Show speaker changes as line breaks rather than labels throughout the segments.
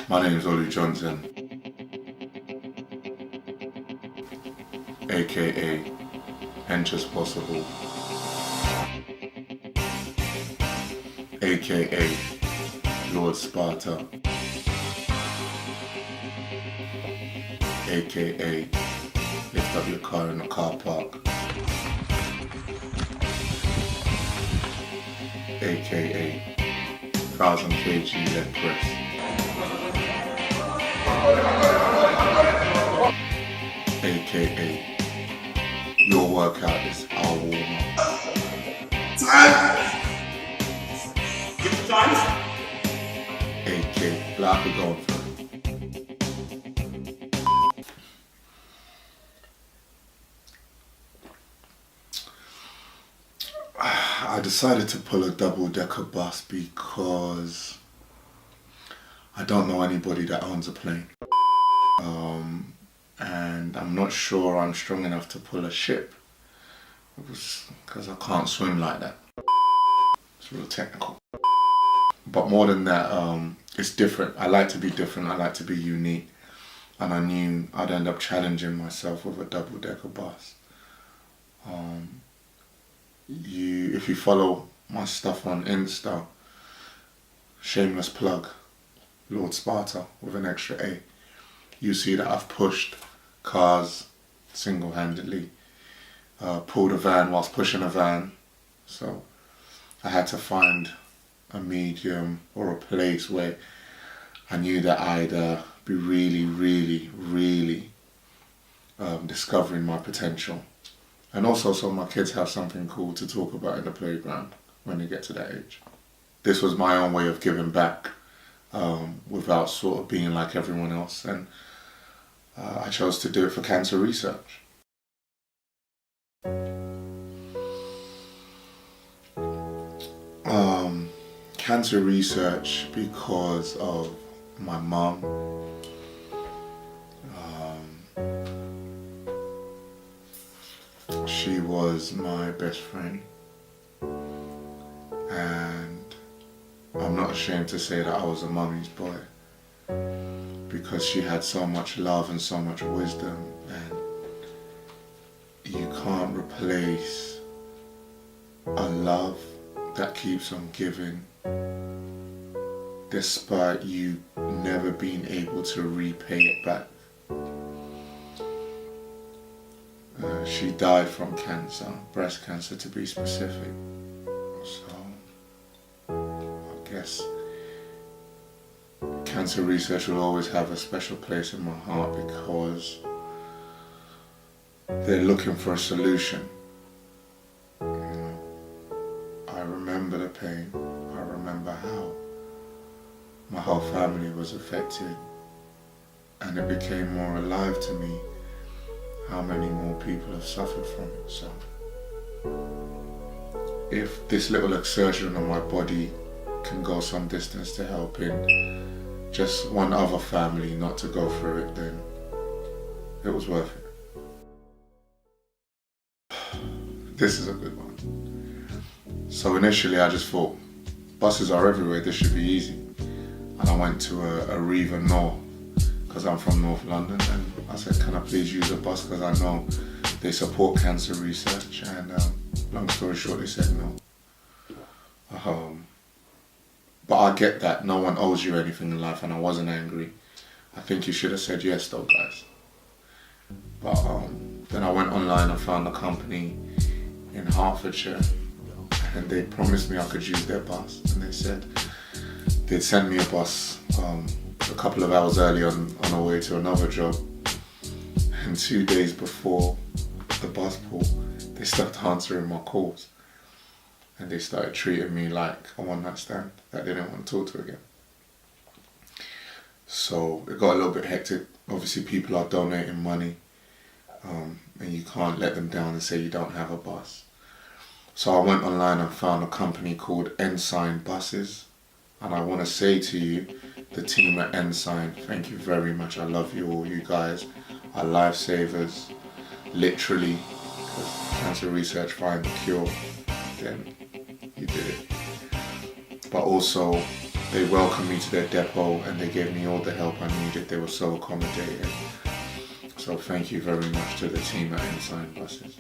My name is Olu Johnson, aka Henchy as possible, aka Lord Sparta, aka lift up your car in the car park, aka 1000 kg leg press, aka your workout is our warm-up, aka like we're going for I decided to pull a double-decker bus because I don't know anybody that owns a plane. And I'm not sure I'm strong enough to pull a ship because I can't swim like that. It's real technical. But more than that, it's different. I like to be different. I like to be unique. And I knew I'd end up challenging myself with a double-decker bus. If you follow my stuff on Insta, shameless plug, Lord Sparta with an extra A, you see that I've pushed cars single-handedly, pulled a van whilst pushing a van. So I had to find a medium or a place where I knew that I'd be really discovering my potential. And also so my kids have something cool to talk about in the playground when they get to that age. This was my own way of giving back without sort of being like everyone else. And I chose to do it for cancer research. Cancer research because of my mom. She was my best friend, and I'm not ashamed to say that I was a mummy's boy because she had so much love and so much wisdom, and you can't replace a love that keeps on giving despite you never being able to repay it back. She died from cancer, breast cancer to be specific. So I guess cancer research will always have a special place in my heart because they're looking for a solution. I remember the pain. I remember how my whole family was affected, and it became more alive to me how many more people have suffered from it. So if this little exertion on my body can go some distance to helping just one other family not to go through it, then it was worth it. This is a good one. So initially I just thought, buses are everywhere, this should be easy. And I went to a Riva North, because I'm from North London, and I said, can I please use a bus because I know they support cancer research, and long story short, they said no. But I get that, no one owes you anything in life, and I wasn't angry. I think you should have said yes though, guys. But then I went online and found a company in Hertfordshire, and they promised me I could use their bus, and they said they'd send me a bus a couple of hours early on our way to another job, and 2 days before the bus pull, they stopped answering my calls, and they started treating me like a one-night stand that they didn't want to talk to again. So it got a little bit hectic. Obviously people are donating money, and you can't let them down and say you don't have a bus. So I went online and found a company called Ensign Buses, and I want to say to you, the team at Ensign, thank you very much. I love you all. You guys are lifesavers, literally, because cancer research find the cure, then you did it. But also, They welcomed me to their depot and they gave me all the help I needed. They were so accommodating. So thank you very much to the team at Ensign Buses.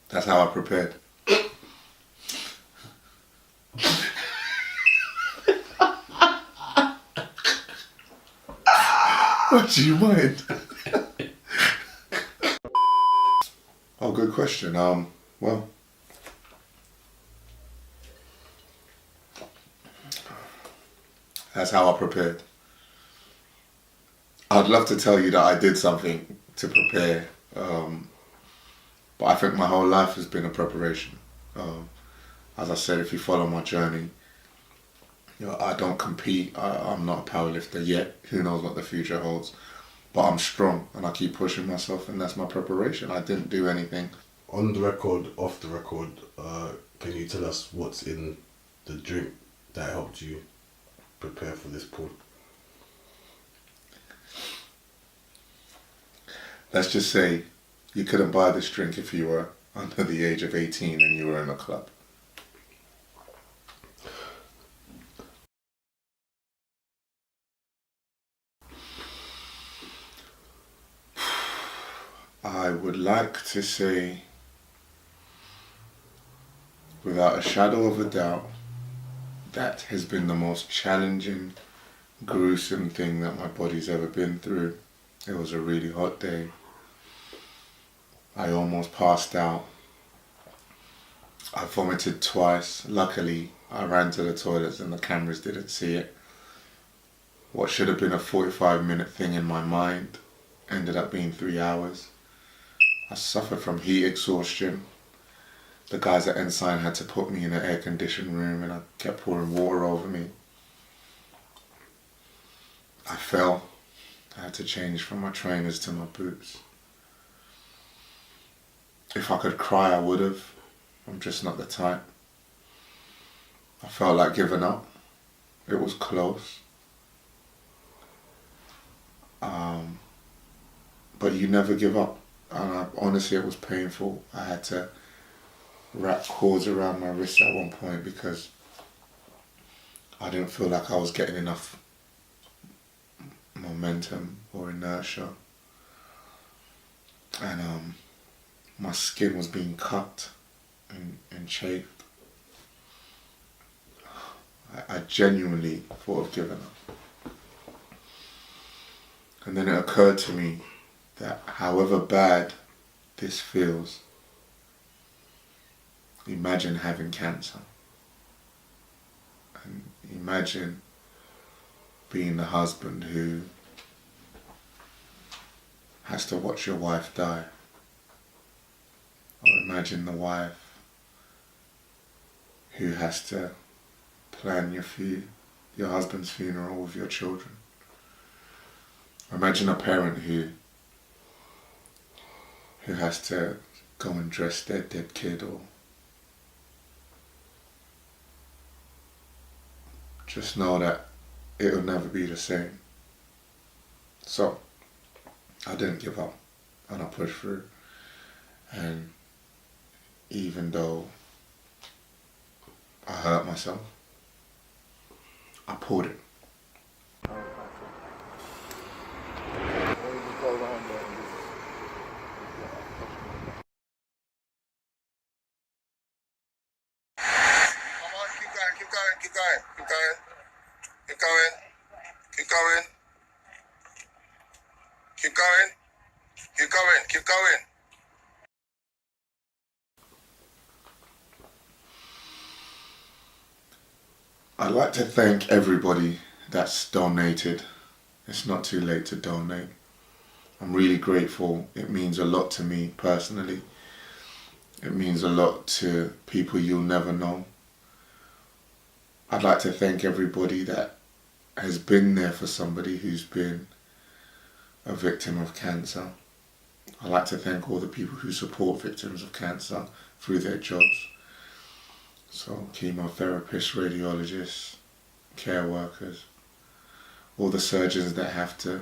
That's how I prepared. What do you mind? Oh, good question. Well, that's how I prepared. I'd love to tell you that I did something to prepare, but I think my whole life has been a preparation. As I said, if you follow my journey, I don't compete. I'm not a powerlifter yet. Who knows what the future holds? But I'm strong and I keep pushing myself, and that's my preparation. I didn't do anything.
On the record, off the record, can you tell us what's in the drink that helped you prepare for this pool?
Let's just say you couldn't buy this drink if you were under the age of 18 and you were in a club. I would like to say, without a shadow of a doubt, that has been the most challenging, gruesome thing that my body's ever been through. It was a really hot day. I almost passed out. I vomited twice. Luckily, I ran to the toilets and the cameras didn't see it. What should have been a 45-minute thing in my mind ended up being 3 hours. I suffered from heat exhaustion. The guys at Ensign had to put me in an air-conditioned room and I kept pouring water over me. I fell. I had to change from my trainers to my boots. If I could cry, I would have. I'm just not the type. I felt like giving up. It was close. But you never give up. And honestly, it was painful. I had to wrap cords around my wrists at one point because I didn't feel like I was getting enough momentum or inertia. And my skin was being cut and chafed. I genuinely thought of giving up. And then it occurred to me that however bad this feels, imagine having cancer. And imagine being the husband who has to watch your wife die. Or imagine the wife who has to plan your husband's funeral with your children. Imagine a parent who has to go and dress their dead kid, or just know that it'll never be the same. So I didn't give up and I pushed through. And even though I hurt myself, I pulled it. Keep going. I'd like to thank everybody that's donated. It's not too late to donate. I'm really grateful. It means a lot to me personally. It means a lot to people you'll never know. I'd like to thank everybody that has been there for somebody who's been a victim of cancer. I'd like to thank all the people who support victims of cancer through their jobs. So chemotherapists, radiologists, care workers, all the surgeons that have to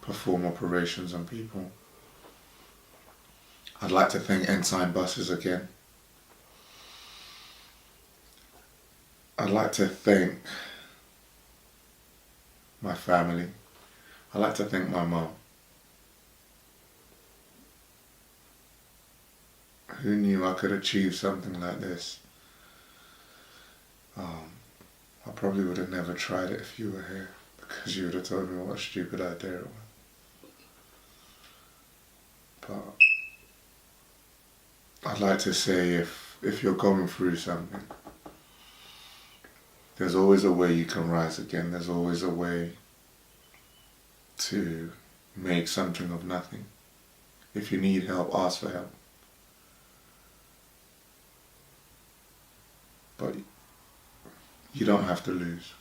perform operations on people. I'd like to thank Ensign Buses again. I'd like to thank my family. I'd like to thank my mum. Who knew I could achieve something like this? I probably would have never tried it if you were here, because you would have told me what a stupid idea it was. But I'd like to say, if you're going through something, there's always a way you can rise again. There's always a way to make something of nothing. If you need help, ask for help. But you don't have to lose.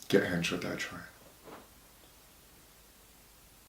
Get Henchy or die trying.